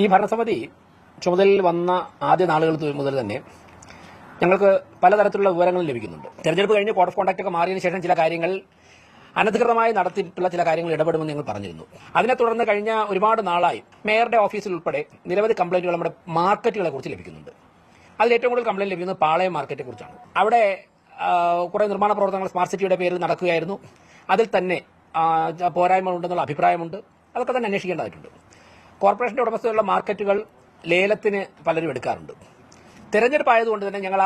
ഈ ഭരണസമിതി ചുമതലയിൽ വന്ന ആദ്യ നാളുകൾ മുതൽ തന്നെ ഞങ്ങൾക്ക് പലതരത്തിലുള്ള വിവരങ്ങൾ ലഭിക്കുന്നുണ്ട്. തെരഞ്ഞെടുപ്പ് കഴിഞ്ഞ് കോഡ് ഓഫ് കോണ്ടാക്ട് ഒക്കെ മാറിയതിനു ശേഷം ചില കാര്യങ്ങൾ അനധികൃതമായി നടത്തിയിട്ടുള്ള ചില കാര്യങ്ങൾ ഇടപെടുമെന്ന് ഞങ്ങൾ പറഞ്ഞിരുന്നു. അതിനെ തുടർന്ന് കഴിഞ്ഞ ഒരുപാട് നാളായി മേയറുടെ ഓഫീസിൽ ഉൾപ്പെടെ നിരവധി കംപ്ലയിന്റുകൾ നമ്മുടെ മാർക്കറ്റുകളെ കുറിച്ച് ലഭിക്കുന്നുണ്ട്. അതിൽ ഏറ്റവും കൂടുതൽ കംപ്ലയിന്റ് ലഭിക്കുന്നത് പാളയം മാർക്കറ്റിനെ കുറിച്ചാണ്. അവിടെ കുറെ നിർമ്മാണ പ്രവർത്തനങ്ങൾ സ്മാർട്ട് സിറ്റിയുടെ പേരിൽ നടക്കുകയായിരുന്നു. അതിൽ തന്നെ പോരായ്മകളുണ്ടെന്നുള്ള അഭിപ്രായമുണ്ട്. അതൊക്കെ തന്നെ അന്വേഷിക്കേണ്ടതായിട്ടുണ്ട്. കോർപ്പറേഷന്റെ ഉടമസ്ഥതയിലുള്ള മാർക്കറ്റുകൾ ലേലത്തിന് പലരും എടുക്കാറുണ്ട്. തെരഞ്ഞെടുപ്പ് ആയതുകൊണ്ട് തന്നെ ഞങ്ങൾ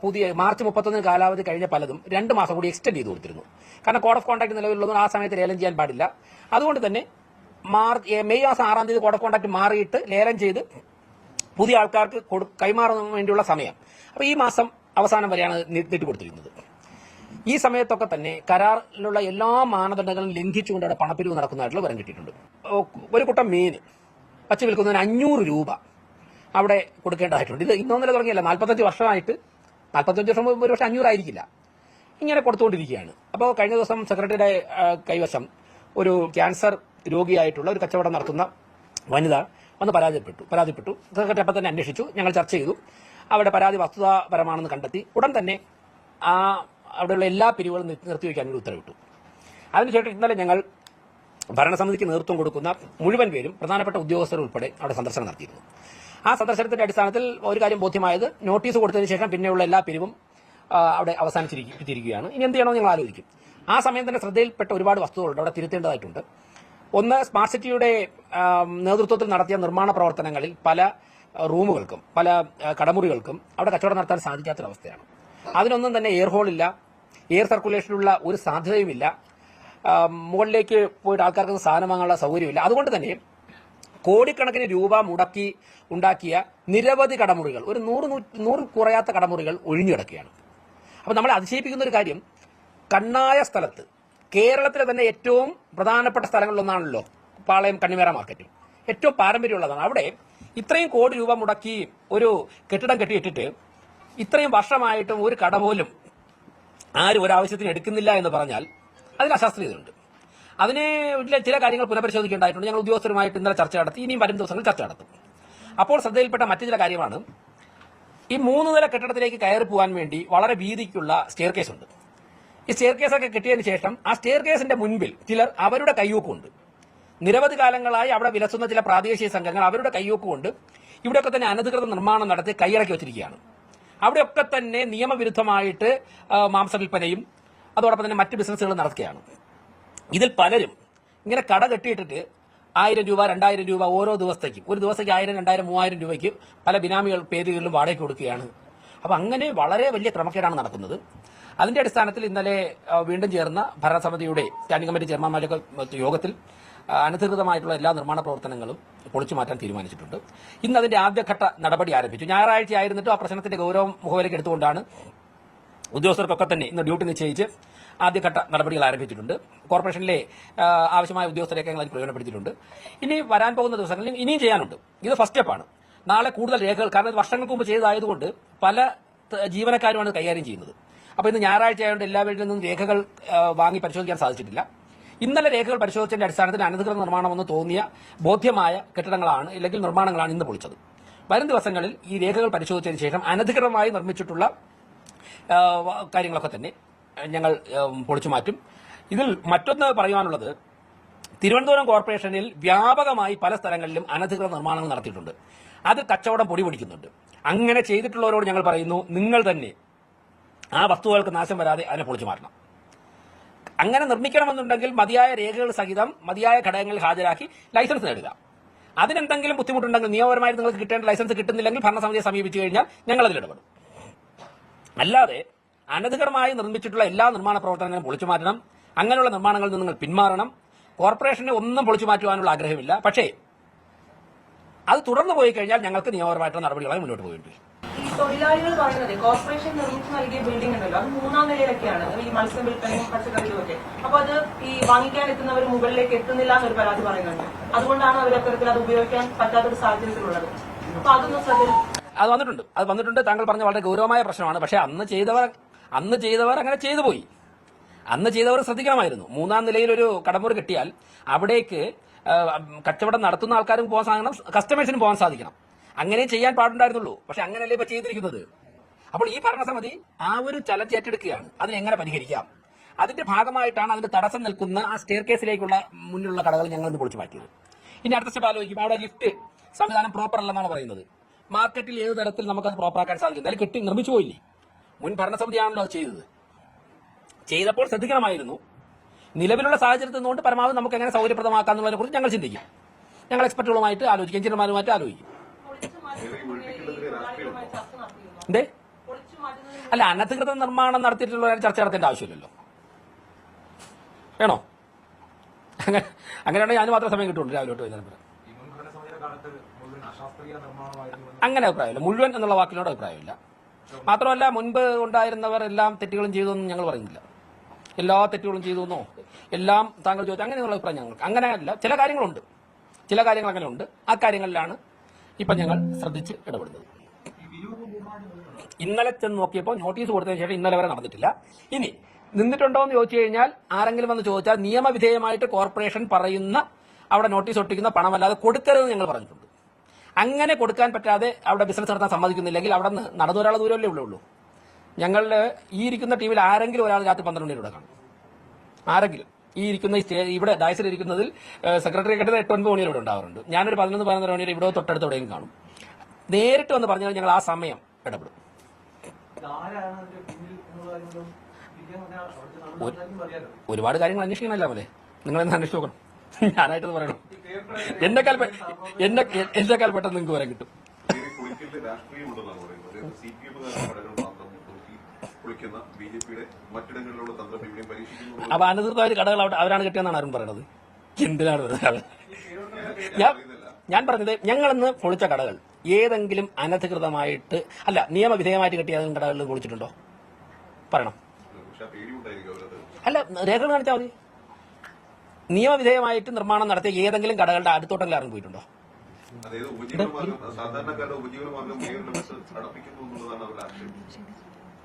പുതിയ മാർച്ച് 31 കാലാവധി കഴിഞ്ഞ പലതും 2 മാസം കൂടി എക്സ്റ്റെൻഡ് ചെയ്ത് കൊടുത്തിരുന്നു. കാരണം കോഡ് ഓഫ് കോണ്ടാക്ട് നിലവിലുള്ളതുകൊണ്ട് ആ സമയത്ത് ലേലം ചെയ്യാൻ പാടില്ല. അതുകൊണ്ട് തന്നെ മെയ് മാസം 6-ാം തീയതി കോഡ് ഓഫ് കോണ്ടാക്ട് മാറിയിട്ട് ലേലം ചെയ്ത് പുതിയ ആൾക്കാർക്ക് കൈമാറുന്നതിന് വേണ്ടിയുള്ള സമയം അപ്പോൾ ഈ മാസം അവസാനം വരെയാണ് നീട്ടിക്കൊടുത്തിരുന്നത്. ഈ സമയത്തൊക്കെ തന്നെ കരാറിലുള്ള എല്ലാ മാനദണ്ഡങ്ങളും ലംഘിച്ചുകൊണ്ട് അവിടെ പണപ്പിരിവ് നടക്കുന്നതായിട്ടുള്ള വിവരം കിട്ടിയിട്ടുണ്ട്. ഒരു കുട്ടം മീൻ വച്ച് വിൽക്കുന്നതിന് 500 രൂപ അവിടെ കൊടുക്കേണ്ടതായിട്ടുണ്ട്. ഇത് ഇന്നൊന്നല്ല തുടങ്ങിയല്ല, 45 വർഷമായിട്ട് 45 വർഷം ഒരു പക്ഷേ 500 ആയിരിക്കില്ല, ഇങ്ങനെ കൊടുത്തുകൊണ്ടിരിക്കുകയാണ്. അപ്പോൾ കഴിഞ്ഞ ദിവസം സെക്രട്ടറിയുടെ കൈവശം ഒരു ക്യാൻസർ രോഗിയായിട്ടുള്ള ഒരു കച്ചവടം നടത്തുന്ന വനിത വന്ന് പരാതിപ്പെട്ടു. സെക്രട്ടറി അപ്പം തന്നെ അന്വേഷിച്ചു. ഞങ്ങൾ ചർച്ച ചെയ്തു. അവിടെ പരാതി വസ്തുതാപരമാണെന്ന് കണ്ടെത്തി. ഉടൻ തന്നെ അവിടെയുള്ള എല്ലാ പിരിവുകളും നിർത്തിവെക്കാൻ ഒരു ഉത്തരവിട്ടു. അതിനുശേഷം ഇന്നലെ ഞങ്ങൾ ഭരണസമിതിക്ക് നേതൃത്വം കൊടുക്കുന്ന മുഴുവൻ പേരും പ്രധാനപ്പെട്ട ഉദ്യോഗസ്ഥർ ഉൾപ്പെടെ അവിടെ സന്ദർശനം നടത്തിയിരുന്നു. ആ സന്ദർശനത്തിന്റെ അടിസ്ഥാനത്തിൽ ഒരു കാര്യം ബോധ്യമായത്, നോട്ടീസ് കൊടുത്തതിന് ശേഷം പിന്നെയുള്ള എല്ലാ പിരിവും അവിടെ അവസാനിച്ചിരിക്കുകയാണ്. ഇനി എന്ത് ചെയ്യണമെന്ന് ഞങ്ങൾ ആലോചിക്കും. ആ സമയം തന്നെ ശ്രദ്ധയിൽപ്പെട്ട ഒരുപാട് വസ്തുതകളുണ്ട്, അവിടെ തിരുത്തേണ്ടതായിട്ടുണ്ട്. ഒന്ന്, സ്മാർട്ട് സിറ്റിയുടെ നേതൃത്വത്തിൽ നടത്തിയ നിർമ്മാണ പ്രവർത്തനങ്ങളിൽ പല റൂമുകൾക്കും പല കടമുറികൾക്കും അവിടെ കച്ചവടം നടത്താൻ സാധിക്കാത്തൊരവസ്ഥയാണ്. അതിനൊന്നും തന്നെ എയർ ഹോളില്ല, എയർ സർക്കുലേഷനുള്ള ഒരു സാധ്യതയുമില്ല, മുകളിലേക്ക് പോയിട്ട് ആൾക്കാർക്ക് സാധനം വാങ്ങാനുള്ള സൗകര്യമില്ല. അതുകൊണ്ട് തന്നെ കോടിക്കണക്കിന് രൂപ മുടക്കി ഉണ്ടാക്കിയ നിരവധി കടമുറികൾ, ഒരു 100 കുറയാത്ത കടമുറികൾ ഒഴിഞ്ഞു കിടക്കുകയാണ്. അപ്പോൾ നമ്മളെ അതിശയിപ്പിക്കുന്ന ഒരു കാര്യം, കണ്ണായ സ്ഥലത്ത്, കേരളത്തിലെ തന്നെ ഏറ്റവും പ്രധാനപ്പെട്ട സ്ഥലങ്ങളിലൊന്നാണല്ലോ പാളയം കണ്ണിമേറ മാർക്കറ്റ്, ഏറ്റവും പാരമ്പര്യമുള്ളതാണ്. അവിടെ ഇത്രയും കോടി രൂപ മുടക്കി ഒരു കെട്ടിടം കെട്ടിയിട്ടിട്ട് ഇത്രയും വർഷമായിട്ടും ഒരു കട പോലും ആരും ഒരാവശ്യത്തിന് എടുക്കുന്നില്ല എന്ന് പറഞ്ഞാൽ അതിൽ അശാസ്ത്രീയതയുണ്ട്. അതിനെ ചില കാര്യങ്ങൾ പുനഃപരിശോധിക്കേണ്ടതായിട്ടുണ്ട്. ഞങ്ങൾ ഉദ്യോഗസ്ഥരുമായിട്ട് ഇന്നലെ ചർച്ച നടത്തി, ഇനിയും വരും ദിവസങ്ങളിൽ ചർച്ച നടത്തും. അപ്പോൾ ശ്രദ്ധയിൽപ്പെട്ട മറ്റു ചില കാര്യമാണ്, ഈ 3 നില കെട്ടിടത്തിലേക്ക് കയറി പോകാൻ വേണ്ടി വളരെ വീതിക്കുള്ള സ്റ്റെയർ കേസ് ഉണ്ട്. ഈ സ്റ്റെയർ കേസൊക്കെ കിട്ടിയതിന് ശേഷം ആ സ്റ്റെയർ കേസിന്റെ മുൻപിൽ ചിലർ അവരുടെ കയ്യൂക്കുണ്ട്. നിരവധി കാലങ്ങളായി അവിടെ വിലസുന്ന ചില പ്രാദേശിക സംഘങ്ങൾ അവരുടെ കയ്യൂക്കുകൊണ്ട് ഇവിടെയൊക്കെ തന്നെ അനധികൃത നിർമ്മാണം നടത്തി കൈയടക്കി വെച്ചിരിക്കുകയാണ്. അവിടെയൊക്കെ തന്നെ നിയമവിരുദ്ധമായിട്ട് മാംസവിൽപ്പനയും അതോടൊപ്പം തന്നെ മറ്റ് ബിസിനസ്സുകളും നടത്തുകയാണ്. ഇതിൽ പലരും ഇങ്ങനെ കട കെട്ടിയിട്ടിട്ട് 1000 രൂപ 2000 രൂപ ഓരോ ദിവസത്തേക്കും, ഒരു ദിവസത്തേക്ക് 1000, 2000, 3000 രൂപയ്ക്ക് പല ബിനാമികൾ പേരുകളിലും വാടകയ്ക്ക് കൊടുക്കുകയാണ്. അപ്പം അങ്ങനെ വളരെ വലിയ ക്രമക്കേടാണ് നടക്കുന്നത്. അതിന്റെ അടിസ്ഥാനത്തിൽ ഇന്നലെ വീണ്ടും ചേർന്ന ഭരണസമിതിയുടെ സ്റ്റാൻഡിംഗ് കമ്മിറ്റി ചെയർമാൻമാരുടെ യോഗത്തിൽ അനധികൃതമായിട്ടുള്ള എല്ലാ നിർമ്മാണ പ്രവർത്തനങ്ങളും പൊളിച്ചു മാറ്റാൻ തീരുമാനിച്ചിട്ടുണ്ട്. ഇന്ന് അതിന്റെ ആദ്യഘട്ട നടപടി ആരംഭിച്ചു. ഞായറാഴ്ച ആയിരുന്നിട്ടും ആ പ്രശ്നത്തിന്റെ ഗൗരവം മുഖവിലേക്ക് എടുത്തുകൊണ്ടാണ് ഉദ്യോഗസ്ഥർക്കൊക്കെ തന്നെ ഇന്ന് ഡ്യൂട്ടി നിശ്ചയിച്ച് ആദ്യഘട്ട നടപടികൾ ആരംഭിച്ചിട്ടുണ്ട്. കോർപ്പറേഷനിലെ ആവശ്യമായ ഉദ്യോഗസ്ഥരെയൊക്കെ ഞങ്ങൾ അതിൽ പ്രയോജനപ്പെടുത്തിയിട്ടുണ്ട്. ഇനി വരാൻ പോകുന്ന ദിവസങ്ങളിൽ ഇനിയും ചെയ്യാനുണ്ട്. ഇത് ഫസ്റ്റ് സ്റ്റെപ്പാണ്. നാളെ കൂടുതൽ രേഖകൾ, കാരണം ഇത് വർഷങ്ങൾക്ക് മുമ്പ് ചെയ്തതായതുകൊണ്ട് പല ജീവനക്കാരുമാണ് കൈകാര്യം ചെയ്യുന്നത്. അപ്പോൾ ഇന്ന് ഞായറാഴ്ച ആയതുകൊണ്ട് എല്ലാവരിൽ നിന്നും രേഖകൾ വാങ്ങി പരിശോധിക്കാൻ സാധിച്ചിട്ടില്ല. ഇന്നലെ രേഖകൾ പരിശോധിച്ചതിന്റെ അടിസ്ഥാനത്തിൽ അനധികൃത നിർമ്മാണമെന്ന് തോന്നിയ ബോധ്യമായ കെട്ടിടങ്ങളാണ് അല്ലെങ്കിൽ നിർമ്മാണങ്ങളാണ് ഇന്ന് പൊളിച്ചത്. വരും ദിവസങ്ങളിൽ ഈ രേഖകൾ പരിശോധിച്ചതിന് ശേഷം അനധികൃതമായി നിർമ്മിച്ചിട്ടുള്ള കാര്യങ്ങളൊക്കെ തന്നെ ഞങ്ങൾ പൊളിച്ചു മാറ്റും. ഇതിൽ മറ്റൊന്ന് പറയുവാനുള്ളത്, തിരുവനന്തപുരം കോർപ്പറേഷനിൽ വ്യാപകമായി പല സ്ഥലങ്ങളിലും അനധികൃത നിർമ്മാണങ്ങൾ നടത്തിയിട്ടുണ്ട്. അത് കച്ചവടം പൊടി പിടിക്കുന്നുണ്ട്. അങ്ങനെ ചെയ്തിട്ടുള്ളവരോട് ഞങ്ങൾ പറയുന്നു, നിങ്ങൾ തന്നെ ആ വസ്തുക്കൾക്ക് നാശം വരാതെ അതിനെ പൊളിച്ചു മാറ്റണം. അങ്ങനെ നിർമ്മിക്കണമെന്നുണ്ടെങ്കിൽ മതിയായ രേഖകൾ സഹിതം മതിയായ ഘടകങ്ങൾ ഹാജരാക്കി ലൈസൻസ് നേടുക. അതിനെന്തെങ്കിലും ബുദ്ധിമുട്ടുണ്ടെങ്കിൽ, നിയമപരമായിട്ട് നിങ്ങൾക്ക് കിട്ടേണ്ട ലൈസൻസ് കിട്ടുന്നില്ലെങ്കിൽ ഭരണസമിതിയെ സമീപിച്ചു കഴിഞ്ഞാൽ ഞങ്ങൾ അതിലിടപെടും. അല്ലാതെ അനധികൃതമായി നിർമ്മിച്ചിട്ടുള്ള എല്ലാ നിർമ്മാണ പ്രവർത്തനങ്ങളും പൊളിച്ചു മാറ്റണം. അങ്ങനെയുള്ള നിർമ്മാണങ്ങളിൽ നിന്ന് നിങ്ങൾ പിന്മാറണം. കോർപ്പറേഷന് ഒന്നും പൊളിച്ചു മാറ്റുവാനുള്ള ആഗ്രഹമില്ല. പക്ഷേ അത് തുടർന്നു പോയി കഴിഞ്ഞാൽ ഞങ്ങൾക്ക് നിയമപരമായിട്ടുള്ള നടപടികളായി മുന്നോട്ട് പോകേണ്ടി വരും. ഈ തൊഴിലാളികൾ പറയുന്നത് കോർപ്പറേഷൻ നിർമ്മിച്ചു നൽകിയ ബിൽഡിംഗ് ഉണ്ടല്ലോ, അത് 3-ാം നിലയിലൊക്കെയാണ് ഈ മത്സ്യം വിൽപ്പനയും പച്ചക്കറിയും ഒക്കെ. അപ്പൊ അത് ഈ വാങ്ങിക്കാൻ എത്തുന്നവർ മുകളിലേക്ക് എത്തുന്നില്ല എന്നൊരു പരാതി പറയുന്നുണ്ട്. അതുകൊണ്ടാണ് അവർ അത്തരത്തിൽ അത് ഉപയോഗിക്കാൻ പറ്റാത്തൊരു സാഹചര്യത്തിലുള്ളത്. അപ്പൊ അതൊന്നും ശ്രദ്ധയിൽ അത് വന്നിട്ടുണ്ട്. താങ്കൾ പറഞ്ഞ വളരെ ഗൗരവമായ പ്രശ്നമാണ്. പക്ഷേ അന്ന് ചെയ്തവർ അങ്ങനെ ചെയ്തു പോയി. അന്ന് ചെയ്തവർ ശ്രദ്ധിക്കണമായിരുന്നു. 3-ാം നിലയിൽ ഒരു കടമുറി കിട്ടിയാൽ അവിടേക്ക് കച്ചവടം നടത്തുന്ന ആൾക്കാരും പോകാൻ സാധിക്കണം, കസ്റ്റമേഴ്സിനും പോകാൻ സാധിക്കണം. അങ്ങനെ ചെയ്യാൻ പാടുണ്ടായിരുന്നുള്ളൂ. പക്ഷെ അങ്ങനെയല്ലേ ഇപ്പൊ ചെയ്തിരിക്കുന്നത്. അപ്പോൾ ഈ ഭരണസമിതി ആ ഒരു ചലഞ്ച് ഏറ്റെടുക്കുകയാണ്. അതിനെങ്ങനെ പരിഹരിക്കാം, അതിന്റെ ഭാഗമായിട്ടാണ് അതിന്റെ തടസ്സം നിൽക്കുന്ന ആ സ്റ്റെയർ കേസിലേക്കുള്ള മുന്നിലുള്ള കടകൾ ഞങ്ങൾ ഇന്ന് പൊളിച്ചു മാറ്റിയത്. ഇനി അടുത്ത സ്റ്റെപ്പ് ആലോചിക്കും. അവിടെ ലിഫ്റ്റ് സംവിധാനം പ്രോപ്പർ അല്ലെന്നാണ് പറയുന്നത്. മാർക്കറ്റിൽ ഏത് തരത്തിൽ നമുക്കത് പ്രോപ്പറാക്കാൻ സാധിക്കും? അതിൽ കെട്ടി നിർമ്മിച്ചു പോയില്ലേ? മുൻ ഭരണസമിതിയാണല്ലോ അത് ചെയ്തത്. ചെയ്തപ്പോൾ ശ്രദ്ധിക്കണമായിരുന്നു. നിലവിലുള്ള സാഹചര്യത്തിൽ നിന്നുകൊണ്ട് പരമാവധി നമുക്ക് എങ്ങനെ സൗകര്യപ്രദമാക്കാം എന്നുള്ളതിനെ കുറിച്ച് ഞങ്ങൾ ചിന്തിക്കും. ഞങ്ങൾ എക്സ്പെർട്ടുകളുമായിട്ട് ആലോചിക്കും, എഞ്ചിനീയർമാരുമായിട്ട് ആലോചിക്കും. എന്തേ അല്ല, അനധികൃത നിർമ്മാണം നടത്തിയിട്ടുള്ള ചർച്ച നടത്തേണ്ട ആവശ്യമില്ലല്ലോ. വേണോ? അങ്ങനെയാണെങ്കിൽ ഞാൻ മാത്രം സമയം കിട്ടുള്ളൂ രാവിലെ തൊട്ട് വൈകുന്നേരം വരെ. അങ്ങനെ അഭിപ്രായമില്ല. മുഴുവൻ എന്നുള്ള വാക്കിനോട് അഭിപ്രായമില്ല. മാത്രമല്ല, മുൻപ് ഉണ്ടായിരുന്നവർ എല്ലാം തെറ്റുകളും ചെയ്തതെന്നും ഞങ്ങൾ പറയുന്നില്ല. എല്ലാ തെറ്റുകളും ചെയ്തു എന്നോ എല്ലാം താങ്കൾ ചോദിച്ചു അങ്ങനെയുള്ള അഭിപ്രായം ഞങ്ങൾക്ക് അങ്ങനെയല്ല. ചില കാര്യങ്ങളുണ്ട്, ചില കാര്യങ്ങൾ അങ്ങനെയുണ്ട്. ആ കാര്യങ്ങളിലാണ് ഇപ്പം ഞങ്ങൾ ശ്രദ്ധിച്ച് ഇടപെടുന്നത്. ഇന്നലെ ചെന്ന് നോക്കിയപ്പോൾ നോട്ടീസ് കൊടുത്തതിന് ശേഷം ഇന്നലെ വരെ നടന്നിട്ടില്ല. ഇനി നിന്നിട്ടുണ്ടോ എന്ന് ചോദിച്ചു കഴിഞ്ഞാൽ, ആരെങ്കിലും വന്ന് ചോദിച്ചാൽ നിയമവിധേയമായിട്ട് കോർപ്പറേഷൻ പറയുന്ന അവിടെ നോട്ടീസ് ഒട്ടിക്കുന്ന പണമല്ലാതെ കൊടുക്കരുതെന്ന് ഞങ്ങൾ പറഞ്ഞിട്ടുണ്ട്. അങ്ങനെ കൊടുക്കാൻ പറ്റാതെ അവിടെ ബിസിനസ് നടത്താൻ സമ്മതിക്കുന്നില്ലെങ്കിൽ അവിടെ നിന്ന് നടന്നു ഒരാളെ ദൂരമല്ലേ ഉള്ളൂ. ഞങ്ങളുടെ ഈ ഇരിക്കുന്ന ടീമിൽ ആരെങ്കിലും ഒരാൾ രാത്രി 12 മണിയുടെ കാണും. ആരെങ്കിലും ഈ ഇരിക്കുന്ന ഇവിടെ ഡയസിൽ ഇരിക്കുന്നതിൽ സെക്രട്ടറി കെട്ടിൽ 8-9 മണിയോടെ ഉണ്ടാവാറുണ്ട്. ഞാനൊരു 11-12 മണിയുടെ ഇവിടെ തൊട്ടടുത്തോടെയും കാണും. നേരിട്ട് വന്ന് പറഞ്ഞാൽ ഞങ്ങൾ ആ സമയം ഇടപെടും. ഒരുപാട് കാര്യങ്ങൾ അന്വേഷിക്കണമല്ലോ പോലെ നിങ്ങളെന്ന് അന്വേഷിച്ച് നോക്കണം. ഞാനായിട്ടത് പറയണം. എന്നെക്കാൾ പെട്ടെന്ന് നിങ്ങൾക്ക് വരാൻ കിട്ടും. അപ്പൊ അനധികൃതമായിട്ട് കടകൾ അവരാണ് കിട്ടിയെന്നാണ് ആരും പറയണത്. എന്തിനാണ് വെറുതെ? ഞാൻ പറഞ്ഞത്, ഞങ്ങളിന്ന് പൊളിച്ച കടകൾ ഏതെങ്കിലും അനധികൃതമായിട്ട് അല്ല നിയമവിധേയമായിട്ട് കിട്ടിയ ഏതെങ്കിലും കടകളിൽ പൊളിച്ചിട്ടുണ്ടോ? പറയണം. അല്ല, രേഖകൾ കാണിച്ചാൽ മതി. നിയമവിധേയമായിട്ട് നിർമ്മാണം നടത്തിയ ഏതെങ്കിലും കടകളുടെ അടുത്തോട്ടെങ്കിലും ഇറങ്ങി പോയിട്ടുണ്ടോ?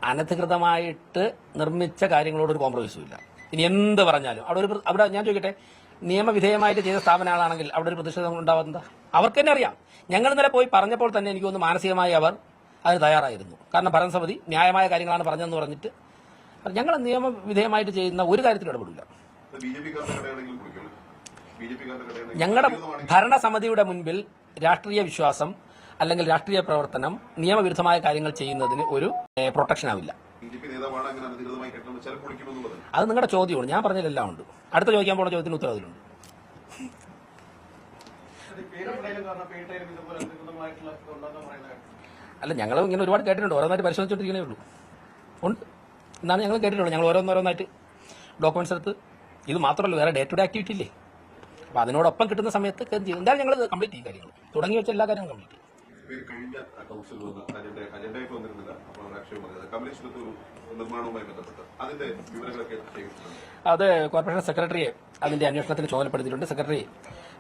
അനധികൃതമായിട്ട് നിർമ്മിച്ച കാര്യങ്ങളോടൊരു കോംപ്രമൈസും ഇല്ല. ഇനി എന്ത് പറഞ്ഞാലും അവിടെ ഞാൻ ചോദിക്കട്ടെ, നിയമവിധേയമായിട്ട് ചെയ്ത സ്ഥാപനങ്ങളാണെങ്കിൽ അവിടെ ഒരു പ്രതിഷേധം ഉണ്ടാവുന്നത് അവർക്ക് തന്നെ അറിയാം. ഞങ്ങൾ ഇന്നലെ പോയി പറഞ്ഞപ്പോൾ തന്നെ എനിക്ക് തോന്നുന്നു മാനസികമായി അവർ അതിന് തയ്യാറായിരുന്നു. കാരണം ഭരണസമിതി ന്യായമായ കാര്യങ്ങളാണ് പറഞ്ഞതെന്ന് പറഞ്ഞിട്ട് ഞങ്ങൾ നിയമവിധേയമായിട്ട് ചെയ്യുന്ന ഒരു കാര്യത്തിലും ഇടപെടില്ല. ഞങ്ങളുടെ ഭരണസമിതിയുടെ മുൻപിൽ രാഷ്ട്രീയ വിശ്വാസം അല്ലെങ്കിൽ രാഷ്ട്രീയ പ്രവർത്തനം നിയമവിരുദ്ധമായ കാര്യങ്ങൾ ചെയ്യുന്നതിന് ഒരു പ്രൊട്ടക്ഷൻ ആവില്ല. അത് നിങ്ങളുടെ ചോദ്യമാണ്. ഞാൻ പറഞ്ഞതിലെല്ലാം ഉണ്ട്. അടുത്ത ചോദിക്കാൻ പോകുന്ന ചോദ്യത്തിന് ഉത്തരം അതിലുണ്ട്. അല്ല, ഞങ്ങൾ ഇങ്ങനെ ഒരുപാട് കേട്ടിട്ടുണ്ട്. ഓരോന്നായിട്ട് പരിശോധിച്ചിട്ടിരിക്കണേ ഉള്ളൂ. ഉണ്ട് എന്നാണ് ഞങ്ങൾ കേട്ടിട്ടുള്ളത്. ഞങ്ങൾ ഓരോന്നോരോന്നായിട്ട് ഡോക്യുമെന്റ്സ് എടുത്ത്, ഇത് മാത്രമല്ല വേറെ ഡേ ടു ഡേ ആക്ടിവിറ്റി ഇല്ലേ, അപ്പൊ അതിനോടൊപ്പം കിട്ടുന്ന സമയത്ത് എന്തായാലും ഞങ്ങൾ കംപ്ലീറ്റ് ചെയ്യും. കാര്യങ്ങൾ തുടങ്ങി വെച്ച എല്ലാ കാര്യങ്ങളും കംപ്ലീറ്റ് ചെയ്യും. അത് കോർപ്പറേഷൻ സെക്രട്ടറിയെ അതിന്റെ അന്വേഷണത്തിന് ചുമതലപ്പെടുത്തിയിട്ടുണ്ട്. സെക്രട്ടറി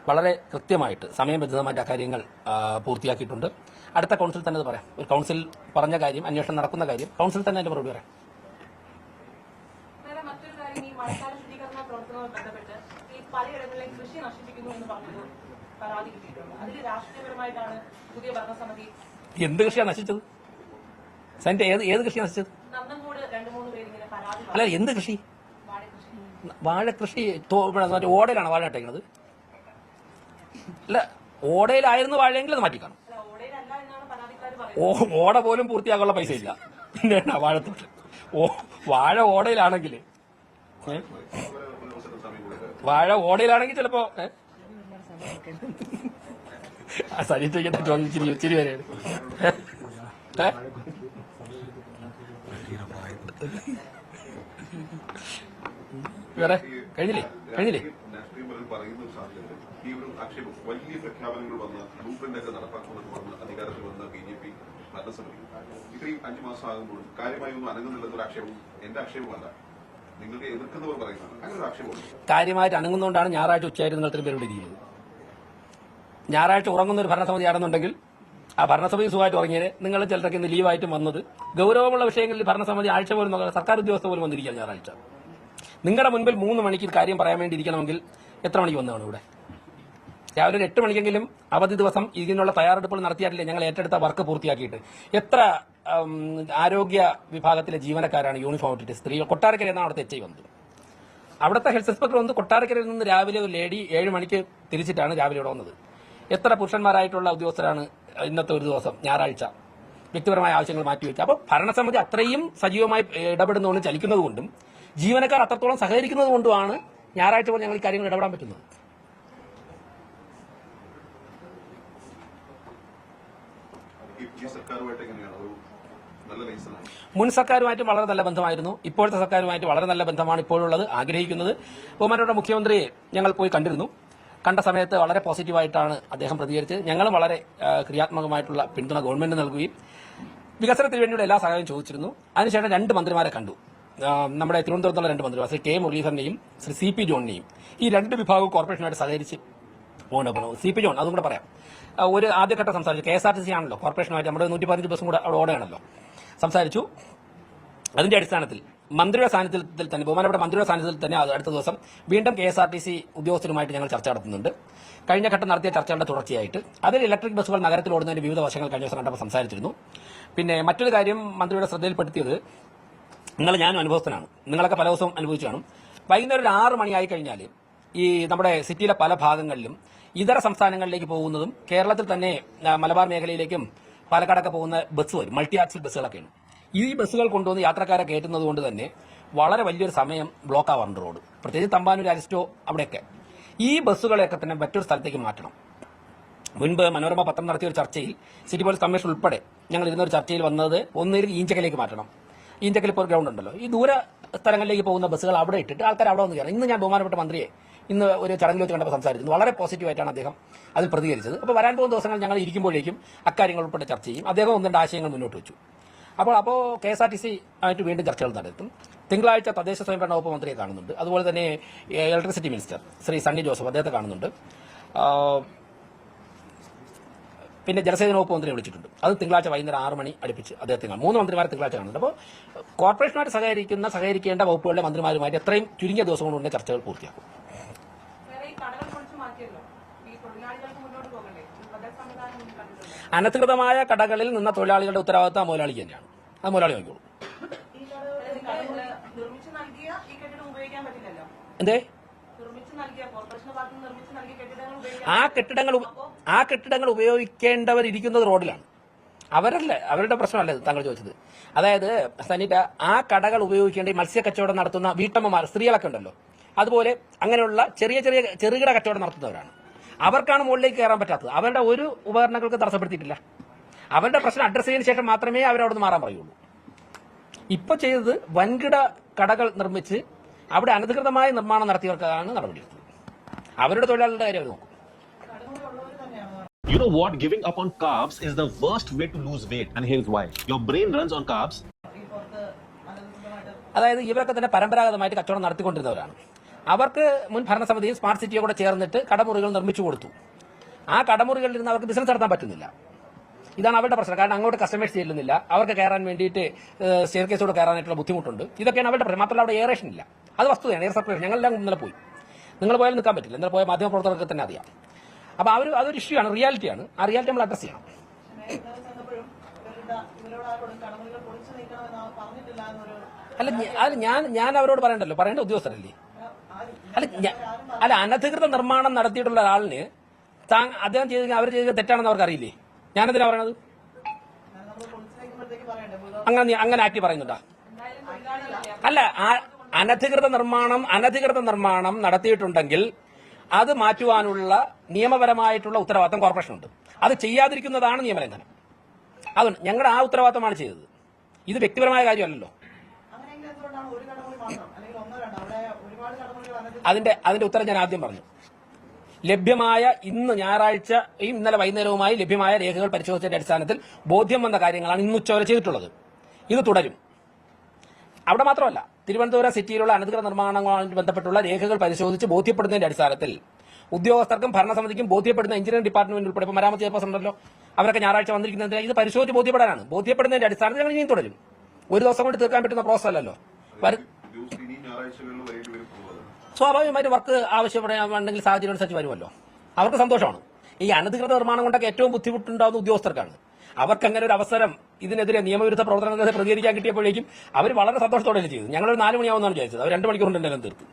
വളരെ കൃത്യമായിട്ട് സമയബന്ധിതമായിട്ട് ആ കാര്യങ്ങൾ പൂർത്തിയാക്കിയിട്ടുണ്ട്. അടുത്ത കൗൺസിൽ തന്നെ അത് പറയാം. ഒരു കൗൺസിൽ പറഞ്ഞ കാര്യം, അന്വേഷണം നടക്കുന്ന കാര്യം കൗൺസിൽ തന്നെ അതിന്റെ മറുപടി പറയാം. പലയിടങ്ങളിലും കൃഷി നശിപ്പിക്കുന്നു എന്ന് പറഞ്ഞു പരാതി കിട്ടിയിട്ടുണ്ട്. അതിൽ രാഷ്ട്രീയപരമായിട്ടാണ് പുതിയ ഭരണസമിതി. എന്ത് കൃഷിയാണ് നശിച്ചത്? ഏത് കൃഷിയാണ് നശിച്ചത്? നന്നങ്കോട് 2-3 പേരിങ്ങനെ പരാതി. അല്ല, എന്ത് കൃഷി? വാഴകൃഷി. ഓടയിലാണ് വാഴ നട്ടേക്കുന്നത്? അല്ല, ഓടയിലായിരുന്നു വാഴയെങ്കിൽ അത് മാറ്റിക്കാണും. ഓടയിലല്ല എന്നാണ് പരാതിക്കാർ പറയുന്നത്. ഓട പോലും പൂർത്തിയാക്കാനുള്ള പൈസ ഇല്ല. പിന്നെ വാഴത്തോട്ട് വാഴ ഓടയിലാണെങ്കിൽ വാഴ ഓടയിലാണെങ്കിൽ ചിലപ്പോ സരിച്ചൊക്കെ ചിരി വരെയാണ്. വേറെ കഴിഞ്ഞില്ലേ? ഈ ഒരു ആക്ഷേപം വലിയ പ്രഖ്യാപനങ്ങൾ വന്ന ബ്ലൂപ്രിന്റൊക്കെ നടപ്പാക്കുമെന്ന് പറഞ്ഞ് അധികാരത്തിൽ വന്ന BJP ഭരണസമിതി ഇത്രയും 5 മാസം ആകുമ്പോഴും കാര്യമായി ഒന്നും അനങ്ങുന്നില്ലെന്നൊരു ആക്ഷേപം എന്റെ ആക്ഷേപമല്ല, നിങ്ങൾക്ക് എതിർക്കുന്നവർ പറയുന്നതാണ്. അങ്ങനെ ഒരു ആക്ഷേപമുണ്ട്. കാര്യമായിട്ട് അനങ്ങുന്നതുകൊണ്ടാണ് ഞായറാഴ്ച ഉച്ചയായിട്ട് നിങ്ങൾ ഇത്രയും പേരോട് ഇരിക്കുന്നത്. ഞായറാഴ്ച ഉറങ്ങുന്ന ഒരു ഭരണസമിതിയാണെന്നുണ്ടെങ്കിൽ ആ ഭരണസമിതി സുഖമായിട്ട് ഉറങ്ങിയത് നിങ്ങൾ ചിലരൊക്കെ ഇന്ന് ലീവായിട്ടും വന്നത് ഗൗരവമുള്ള വിഷയങ്ങളിൽ ഭരണസമിതി ആഴ്ച പോലും സർക്കാർ ഉദ്യോഗസ്ഥ പോലും വന്നിരിക്കുക ഞായറാഴ്ച. നിങ്ങളുടെ മുൻപിൽ 3 മണിക്ക് കാര്യം പറയാൻ വേണ്ടി ഇരിക്കണമെങ്കിൽ എത്ര മണിക്ക് വന്നതാണ് ഇവിടെ? രാവിലെ ഒരു 8 മണിക്കെങ്കിലും അവധി ദിവസം ഇതിനുള്ള തയ്യാറെടുപ്പുകൾ നടത്തിയാലല്ലേ ഞങ്ങൾ ഏറ്റെടുത്ത വർക്ക് പൂർത്തിയാക്കിയിട്ട്. എത്ര ആരോഗ്യ വിഭാഗത്തിലെ ജീവനക്കാരാണ് യൂണിഫോം ഇട്ടിട്ട് സ്ത്രീകൾ കൊട്ടാരക്കര എന്നാണ് അവിടുത്തെ HI വന്നത്. അവിടുത്തെ ഹെൽത്ത് ഇൻസ്പെക്ടർ വന്ന് കൊട്ടാരക്കരയിൽ നിന്ന് രാവിലെ ഒരു ലേഡി 7 മണിക്ക് തിരിച്ചിട്ടാണ് രാവിലെ ഇവിടെ വന്നത്. എത്ര പുരുഷന്മാരായിട്ടുള്ള ഉദ്യോഗസ്ഥരാണ് ഇന്നത്തെ ഒരു ദിവസം ഞായറാഴ്ച വ്യക്തിപരമായ ആവശ്യങ്ങൾ മാറ്റിവെക്കുക. അപ്പോൾ ഭരണസമിതി അത്രയും സജീവമായി ഇടപെടുന്നതുകൊണ്ടും ചലിക്കുന്നതുകൊണ്ടും ജീവനക്കാർ അത്രത്തോളം സഹകരിക്കുന്നത് കൊണ്ടുമാണ് ഞായറാഴ്ച പോലും ഞങ്ങൾ ഈ കാര്യങ്ങൾ ഇടപെടാൻ പറ്റുന്നത്. ഈ സർക്കാരുമായിട്ട് എങ്ങനെയാണ് ഒരു നല്ല ലൈസൻസ്? മുൻ സർക്കാരുമായിട്ട് വളരെ നല്ല ബന്ധമായിരുന്നു. ഇപ്പോഴത്തെ സർക്കാരുമായിട്ട് വളരെ നല്ല ബന്ധമാണ് ഇപ്പോഴുള്ളത്. ആഗ്രഹിക്കുന്നത് ബഹുമാനപ്പെട്ട മുഖ്യമന്ത്രിയെ ഞങ്ങൾ പോയി കണ്ടിരുന്നു. കണ്ട സമയത്ത് വളരെ പോസിറ്റീവായിട്ടാണ് അദ്ദേഹം പ്രതികരിച്ചത്. ഞങ്ങളും വളരെ ക്രിയാത്മകമായിട്ടുള്ള പിന്തുണ ഗവൺമെന്റ് നൽകുകയും വികസനത്തിന് വേണ്ടിയുള്ള എല്ലാ സഹായവും ചോദിച്ചിരുന്നു. അതിനുശേഷം 2 മന്ത്രിമാരെ കണ്ടു. നമ്മുടെ തിരുവനന്തപുരത്തുള്ള 2 മന്ത്രിമാർ, ശ്രീ K. മുരളീധരനെയും ശ്രീ CP ജോണിനെയും. ഈ 2 വിഭാഗവും കോർപ്പറേഷനുമായിട്ട് സഹകരിച്ച് പോകണം. CP ജോൺ അതും കൂടെ പറയാം. ഒരു ആദ്യഘട്ടം സംസാരിച്ചു. KSRTC ആണല്ലോ കോർപ്പറേഷനുമായിട്ട്, നമ്മുടെ 115 ബസ്സും കൂടെ അവിടെ ഓടുകയാണല്ലോ. സംസാരിച്ചു. അതിന്റെ അടിസ്ഥാനത്തിൽ മന്ത്രിയുടെ സാന്നിധ്യത്തിൽ തന്നെ, ബഹുമാനപ്പെട്ട മന്ത്രിയുടെ സാന്നിധ്യത്തിൽ തന്നെ അടുത്ത ദിവസം വീണ്ടും KSRTC ഉദ്യോഗസ്ഥരുമായിട്ട് ഞങ്ങൾ ചർച്ച നടത്തുന്നുണ്ട്. കഴിഞ്ഞ ഘട്ടം നടത്തിയ ചർച്ചകളുടെ തുടർച്ചയായിട്ട് അതിൽ ഇലക്ട്രിക് ബസ്സുകൾ നഗരത്തിൽ ഓടുന്നതിന്റെ വിവിധ വശങ്ങൾ കഴിഞ്ഞ ദിവസം കണ്ടപ്പോൾ സംസാരിച്ചിരുന്നു. പിന്നെ മറ്റൊരു കാര്യം മന്ത്രിയുടെ ശ്രദ്ധയിൽപ്പെടുത്തിയത്, ഞാനും അനുഭവസ്ഥനാണ്, നിങ്ങളൊക്കെ പല ദിവസവും അനുഭവിച്ചു കാണും. വൈകുന്നേരം ഒരു 6 മണിയായി കഴിഞ്ഞാൽ ഈ നമ്മുടെ സിറ്റിയിലെ പല ഭാഗങ്ങളിലും ഇതര സംസ്ഥാനങ്ങളിലേക്ക് പോകുന്നതും കേരളത്തിൽ തന്നെ മലബാർ മേഖലയിലേക്കും പാലക്കാടൊക്കെ പോകുന്ന ബസ് വരും. മൾട്ടി ആക്സിൽ ബസ്സുകളൊക്കെയാണ്. ഈ ബസ്സുകൾ കൊണ്ടുവന്ന് യാത്രക്കാരെ കയറ്റുന്നത് കൊണ്ട് തന്നെ വളരെ വലിയൊരു സമയം ബ്ലോക്ക് ആവാറുണ്ട് റോഡ്, പ്രത്യേകിച്ച് തമ്പാനൂർ, അരിസ്റ്റോ അവിടെയൊക്കെ. ഈ ബസ്സുകളെയൊക്കെ തന്നെ മറ്റൊരു സ്ഥലത്തേക്ക് മാറ്റണം. മുൻപ് മനോരമ പത്രം നടത്തിയ ഒരു ചർച്ചയിൽ സിറ്റി പോലീസ് കമ്മീഷൻ ഉൾപ്പെടെ ഞങ്ങൾ ഇരുന്നൊരു ചർച്ചയിൽ വന്നത് ഒന്നിൽ ഈഞ്ചക്കലേക്ക് മാറ്റണം. ഈഞ്ചക്കൽ ഇപ്പോൾ ഗ്രൗണ്ട് ഉണ്ടല്ലോ, ഈ ദൂര സ്ഥലങ്ങളിലേക്ക് പോകുന്ന ബസ്സുകൾ അവിടെ ഇട്ടിട്ട് ആൾക്കാർ അവിടെ വന്ന് കയറണം. ഇന്ന് ഞാൻ ബഹുമാനപ്പെട്ട മന്ത്രിയെ ഇന്ന് ഒരു ചടങ്ങിൽ വെച്ച് കണ്ടപ്പോൾ സംസാരിച്ചു. വളരെ പോസിറ്റീവായിട്ടാണ് അദ്ദേഹം അതിൽ പ്രതികരിച്ചത്. അപ്പോൾ വരാൻ പോകുന്ന ദിവസങ്ങൾ ഞങ്ങൾ ഇരിക്കുമ്പോഴേക്കും അക്കാര്യങ്ങൾ ഉൾപ്പെടെ ചർച്ച ചെയ്യും. അദ്ദേഹം 1-2 ആശയങ്ങൾ മുന്നോട്ട് വെച്ചു. അപ്പോൾ KSRTC ആയിട്ട് വീണ്ടും ചർച്ചകൾ നടത്തും. തിങ്കളാഴ്ച തദ്ദേശ സ്വയംഭരണ വകുപ്പ് മന്ത്രിയെ കാണുന്നുണ്ട്. അതുപോലെ തന്നെ ഇലക്ട്രിസിറ്റി മിനിസ്റ്റർ ശ്രീ സണ്ണി ജോസഫ് അദ്ദേഹത്തെ കാണുന്നുണ്ട്. പിന്നെ ജലസേചന വകുപ്പ് മന്ത്രിയെ വിളിച്ചിട്ടുണ്ട്. അത് തിങ്കളാഴ്ച വൈകുന്നേരം 6 മണി അടുപ്പിച്ച് അദ്ദേഹത്തെ കാണും. 3 മന്ത്രിമാരെ തിങ്കളാഴ്ച കാണുന്നുണ്ട്. അപ്പോൾ കോർപ്പറേഷനുമായിട്ട് സഹകരിക്കേണ്ട വകുപ്പുകളിലെ മന്ത്രിമാരുമായിട്ട് എത്രയും ചുരുങ്ങിയ ദിവസം കൊണ്ട് ചർച്ചകൾ പൂർത്തിയാക്കും. അനധികൃതമായ കടകളിൽ നിന്ന തൊഴിലാളികളുടെ ഉത്തരവാദിത്തം മുതലാളിക്ക് തന്നെയാണ്. അത് മുതലാളി നോക്കിയോളൂ. എന്തേ ആ കെട്ടിടങ്ങൾ ഉപയോഗിക്കേണ്ടവരിയ്ക്കുന്നത് റോഡിലാണ്. അവരുടെ പ്രശ്നമല്ല താങ്കൾ ചോദിച്ചത്. അതായത് സനീറ്റ, ആ കടകൾ ഉപയോഗിക്കേണ്ട ഈ മത്സ്യ കച്ചവടം നടത്തുന്ന വീട്ടമ്മമാർ, സ്ത്രീകളൊക്കെ ഉണ്ടല്ലോ, അതുപോലെ അങ്ങനെയുള്ള ചെറുകിട കച്ചവടം നടത്തുന്നവരാണ്. അവർക്കാണ് മുകളിലേക്ക് കയറാൻ പറ്റാത്തത്. അവരുടെ ഒരു ഉപകരണങ്ങൾക്ക് തടസ്സപ്പെടുത്തിയിട്ടില്ല. അവരുടെ പ്രശ്നം അഡ്രസ് ചെയ്തതിനു ശേഷം മാത്രമേ അവരവിടുന്ന് മാറാൻ പറയുള്ളൂ. ഇപ്പൊ ചെയ്തത് വൻകിട കടകൾ നിർമ്മിച്ച് അവിടെ അനധികൃതമായ നിർമ്മാണം നടത്തിയവർക്കാണ് നടപടിയെടുത്തത്. അവരുടെ തൊഴിലാളികളുടെ കാര്യം അവർ നോക്കും. You know what? Giving up on carbs is the worst way to lose weight, and here's why. Your brain runs on carbs. അതായത് ഇവരൊക്കെ തന്നെ പരമ്പരാഗതമായിട്ട് കച്ചവടം നടത്തിക്കൊണ്ടിരുന്നവരാണ്. അവർക്ക് മുൻ ഭരണസമിതിയിൽ സ്മാർട്ട് സിറ്റിയെ കൂടെ ചേർന്നിട്ട് കടമുറികൾ നിർമ്മിച്ചു കൊടുത്തു. ആ കടമുറികളിൽ നിന്ന് അവർക്ക് ബിസിനസ് നടത്താൻ പറ്റുന്നില്ല. ഇതാണ് അവരുടെ പ്രശ്നം. കാരണം അങ്ങോട്ട് കസ്റ്റമേഴ്സ് ചെല്ലുന്നില്ല. അവർക്ക് കയറാൻ വേണ്ടിയിട്ട് സ്റ്റെയർകേസോട് കയറാനായിട്ടുള്ള ബുദ്ധിമുട്ടുണ്ട്. ഇതൊക്കെയാണ് അവരുടെ പ്രശ്നം. മാത്രമല്ല അവിടെ എയറേഷൻ ഇല്ല. അത് വസ്തുതയാണ്. എയർ സർക്കുലേഷൻ ഞങ്ങളെല്ലാം ഇന്നലെ പോയി. നിങ്ങൾ പോയാലും നിൽക്കാൻ പറ്റില്ല. ഇന്നലെ പോയ മാധ്യമപ്രവർത്തകർക്ക് തന്നെ അറിയാം. അപ്പോൾ അതൊരു ഇഷ്യൂ ആണ്, റിയാലിറ്റിയാണ്. ആ റിയാലിറ്റി നമ്മൾ അഡ്രസ് ചെയ്യണം. ഞാൻ അവരോട് പറയണ്ടല്ലോ, പറയേണ്ട ഉദ്യോഗസ്ഥരല്ലേ. അനധികൃത നിർമ്മാണം നടത്തിയിട്ടുള്ള ഒരാളിന് അദ്ദേഹം ചെയ്ത് അവർ ചെയ്ത് തെറ്റാണെന്ന് അവർക്ക് അറിയില്ലേ? ഞാനെന്തിനാ പറയണത്? അങ്ങനെ ആക്ടി പറയുന്നുണ്ടാ? അല്ല, അനധികൃത നിർമ്മാണം നടത്തിയിട്ടുണ്ടെങ്കിൽ അത് മാറ്റുവാനുള്ള നിയമപരമായിട്ടുള്ള ഉത്തരവാദിത്തം കോർപ്പറേഷനുണ്ട്. അത് ചെയ്യാതിരിക്കുന്നതാണ് നിയമലംഘനം. അതുകൊണ്ട് ഞങ്ങളുടെ ആ ഉത്തരവാദിത്തമാണ് ചെയ്തത്. ഇത് വ്യക്തിപരമായ കാര്യമല്ലല്ലോ. അതിന്റെ ഉത്തരം ഞാൻ ആദ്യം പറഞ്ഞു. ലഭ്യമായ ഇന്ന് ഞായറാഴ്ചയും ഇന്നലെ വൈകുന്നേരവുമായി ലഭ്യമായ രേഖകൾ പരിശോധിച്ചതിന്റെ അടിസ്ഥാനത്തിൽ ബോധ്യം വന്ന കാര്യങ്ങളാണ് ഇന്ന് ഉച്ചവരെ ചെയ്തിട്ടുള്ളത്. ഇത് തുടരും. അവിടെ മാത്രമല്ല, തിരുവനന്തപുരം സിറ്റിയിലുള്ള അനധികൃത നിർമ്മാണങ്ങളുമായി ബന്ധപ്പെട്ടുള്ള രേഖകൾ പരിശോധിച്ച് ബോധ്യപ്പെടുന്നതിന്റെ അടിസ്ഥാനത്തിൽ ഉദ്യോഗസ്ഥർക്കും ഭരണസമിതിക്കും ബോധ്യപ്പെടുന്ന എഞ്ചിനീയറിംഗ് ഡിപ്പാർട്ട്മെന്റ് ഉൾപ്പെടെ ഇപ്പോൾ മരാമത്ത് ചെയർപേഴ്സൺ ഉണ്ടല്ലോ, അവരൊക്കെ ഞായറാഴ്ച വന്നിരിക്കുന്നതിന് ഇത് പരിശോധിച്ച് ബോധ്യപ്പെടാനാണ്. ബോധ്യപ്പെടുന്നതിന്റെ അടിസ്ഥാനത്തിൽ ഞങ്ങൾ ഇനിയും തുടരും. ഒരു ദിവസം കൊണ്ട് തീർക്കാൻ പറ്റുന്ന പ്രോസസ് അല്ലല്ലോ. സ്വാഭാവികമായിട്ട് വർക്ക് ആവശ്യപ്പെടുകയാണെങ്കിൽ സാഹചര്യം അനുസരിച്ച് വരുമല്ലോ. അവർക്ക് സന്തോഷമാണ്. ഈ അനധികൃത നിർമ്മാണം കൊണ്ടൊക്കെ ഏറ്റവും ബുദ്ധിമുട്ടുണ്ടാകുന്ന ഉദ്യോഗസ്ഥർക്കാണ്. അവർക്ക് അങ്ങനെ ഒരു അവസരം ഇതിനെതിരെ നിയമവിരുദ്ധ പ്രവർത്തനങ്ങളെ പ്രതികരിക്കാൻ കിട്ടിയപ്പോഴേക്കും അവർ വളരെ സന്തോഷത്തോടെയാണ് ചെയ്തത്. ഞങ്ങളൊരു 4 മണിയാവുന്നതാണ് വിചാരിച്ചത്. അവർ 2 മണിക്കൂർ കൊണ്ട് എല്ലാം തീർത്തു.